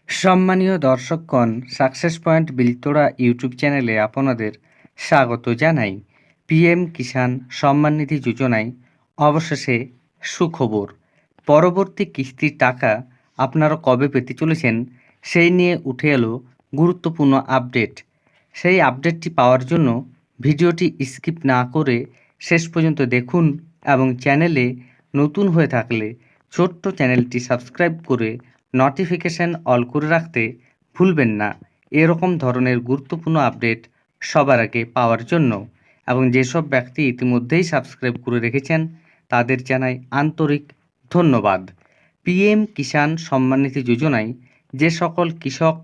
সম্মানীয় দর্শকগণ, success point বিলতোড়া YouTube চ্যানেলে আপনাদের স্বাগত জানাই। পিএম কিষাণ সম্মান নিধি যোজনায় অবশেষে সুখবর। পরবর্তী কিস্তির টাকা আপনারা কবে পেতে চলেছেন সেই নিয়ে উঠে এলো গুরুত্বপূর্ণ আপডেট। সেই আপডেটটি পাওয়ার জন্য ভিডিওটি স্কিপ না করে শেষ পর্যন্ত দেখুন এবং চ্যানেলে নতুন হয়ে থাকলে ছোট্ট চ্যানেলটি সাবস্ক্রাইব করে নোটিফিকেশান অল করে রাখতে ভুলবেন না, এরকম ধরনের গুরুত্বপূর্ণ আপডেট সবার আগে পাওয়ার জন্য। এবং যেসব ব্যক্তি ইতিমধ্যেই সাবস্ক্রাইব করে রেখেছেন তাদের জানাই আন্তরিক ধন্যবাদ। পিএম কিষাণ সম্মান নিধি যোজনায় যে সকল কৃষক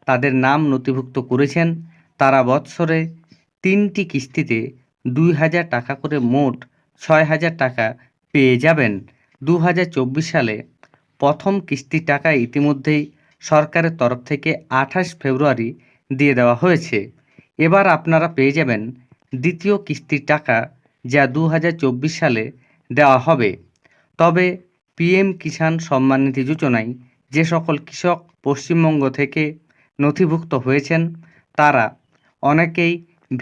তাদের নাম নথিভুক্ত করেছেন তারা বৎসরে 3টি কিস্তিতে 2,000 টাকা করে মোট 6,000 টাকা পেয়ে যাবেন। 2024 সালে প্রথম কিস্তির টাকা ইতিমধ্যেই সরকারের তরফ থেকে 28 ফেব্রুয়ারি দিয়ে দেওয়া হয়েছে। এবার আপনারা পেয়ে যাবেন দ্বিতীয় কিস্তির টাকা, যা 2024 সালে দেওয়া হবে। তবে পিএম কিষাণ সম্মান নিধি যোজনায় যে সকল কৃষক পশ্চিমবঙ্গ থেকে নথিভুক্ত হয়েছেন তারা অনেকেই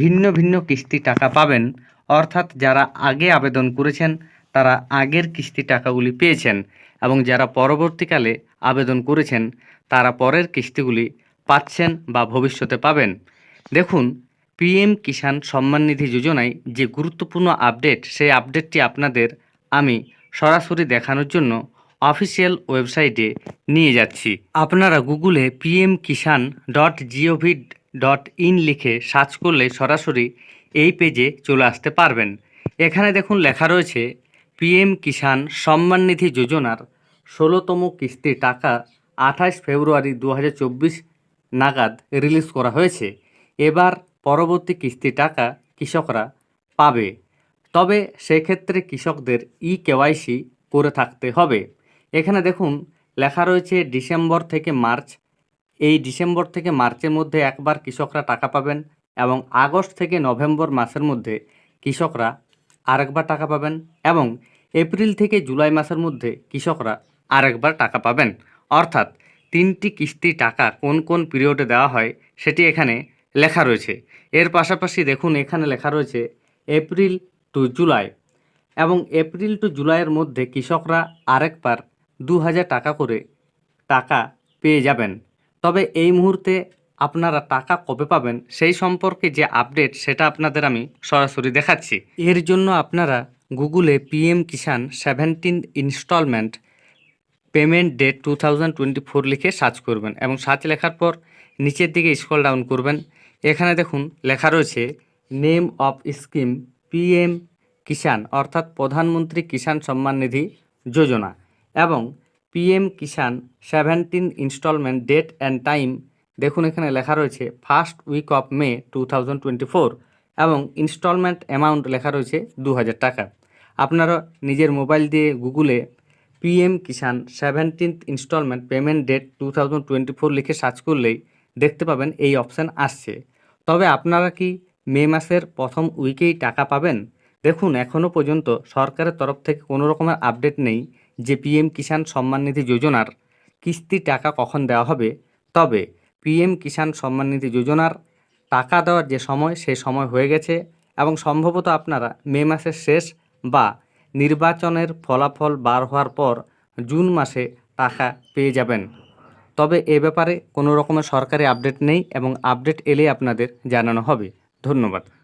ভিন্ন ভিন্ন কিস্তির টাকা পাবেন। অর্থাৎ যারা আগে আবেদন করেছেন তারা আগের কিস্তির টাকাগুলি পেয়েছেন এবং যারা পরবর্তীকালে আবেদন করেছেন তারা পরের কিস্তিগুলি পাচ্ছেন বা ভবিষ্যতে পাবেন। দেখুন, পিএম কিষাণ সম্মান নিধি যোজনায় যে গুরুত্বপূর্ণ আপডেট, সেই আপডেটটি আপনাদের আমি সরাসরি দেখানোর জন্য অফিসিয়াল ওয়েবসাইটে নিয়ে যাচ্ছি। আপনারা গুগলে pmkishan.gov.in লিখে সার্চ করলে সরাসরি এই পেজে চলে আসতে পারবেন। এখানে দেখুন লেখা রয়েছে পিএম কিষাণ সম্মান নিধি যোজনার 16তম কিস্তির টাকা 28 ফেব্রুয়ারি 2024 নাগাদ রিলিজ করা হয়েছে। এবার পরবর্তী কিস্তির টাকা কৃষকরা পাবে। তবে সেক্ষেত্রে কৃষকদের কেওয়াইসি করে থাকতে হবে। এখানে দেখুন লেখা রয়েছে ডিসেম্বর থেকে মার্চ। এই ডিসেম্বর থেকে মার্চের মধ্যে একবার কৃষকরা টাকা পাবেন এবং আগস্ট থেকে নভেম্বর মাসের মধ্যে কৃষকরা আরেকবার টাকা পাবেন এবং এপ্রিল থেকে জুলাই মাসের মধ্যে কৃষকরা আরেকবার টাকা পাবেন। অর্থাৎ 3টি কিস্তির টাকা কোন কোন পিরিয়ডে দেওয়া হয় সেটি এখানে লেখা রয়েছে। এর পাশাপাশি দেখুন এখানে লেখা রয়েছে এপ্রিল টু জুলাই, এবং এপ্রিল টু জুলাইয়ের মধ্যে কৃষকরা আরেকবার 2,000 টাকা করে টাকা পেয়ে যাবেন। তবে এই মুহূর্তে আপনারা টাকা কবে পাবেন সেই সম্পর্কে যে আপডেট সেটা আপনাদের আমি সরাসরি দেখাচ্ছি। এর জন্য আপনারা গুগলে PM Kisan 17 instalment payment date 2024 লিখে সার্চ করবেন এবং সার্চ লেখার পর নিচের দিকে স্ক্রল ডাউন করবেন। এখানে দেখুন লেখা রয়েছে name of scheme PM Kisan, অর্থাৎ প্রধানমন্ত্রী কিষাণ সম্মান নিধি যোজনা, এবং PM Kisan 17 instalment date and time. দেখুন এখানে লেখা রয়েছে ফার্স্ট উইক অফ মে 2024 এবং ইনস্টলমেন্ট অ্যামাউন্ট লেখা রয়েছে 2,000 টাকা। আপনারা নিজের মোবাইল দিয়ে গুগলে পিএম কিষাণ 17th ইনস্টলমেন্ট পেমেন্ট ডেট 2024 লিখে সার্চ করলেই দেখতে পাবেন এই অপশান আসছে। তবে আপনারা কি মে মাসের প্রথম উইকেই টাকা পাবেন? দেখুন এখনও পর্যন্ত সরকারের তরফ থেকে কোনো রকমের আপডেট নেই যে পিএম কিষাণ সম্মান নিধি যোজনার কিস্তির টাকা কখন দেওয়া হবে। তবে পিএম কিষাণ সম্মান নিধি যোজনার টাকা দেওয়ার যে সময় সে সময় হয়ে গেছে এবং সম্ভবত আপনারা মে মাসের শেষ বা নির্বাচনের ফলাফল বার হওয়ার পর জুন মাসে টাকা পেয়ে যাবেন। তবে এ ব্যাপারে কোনো রকমের সরকারি আপডেট নেই এবং আপডেট এলেই আপনাদের জানানো হবে। ধন্যবাদ।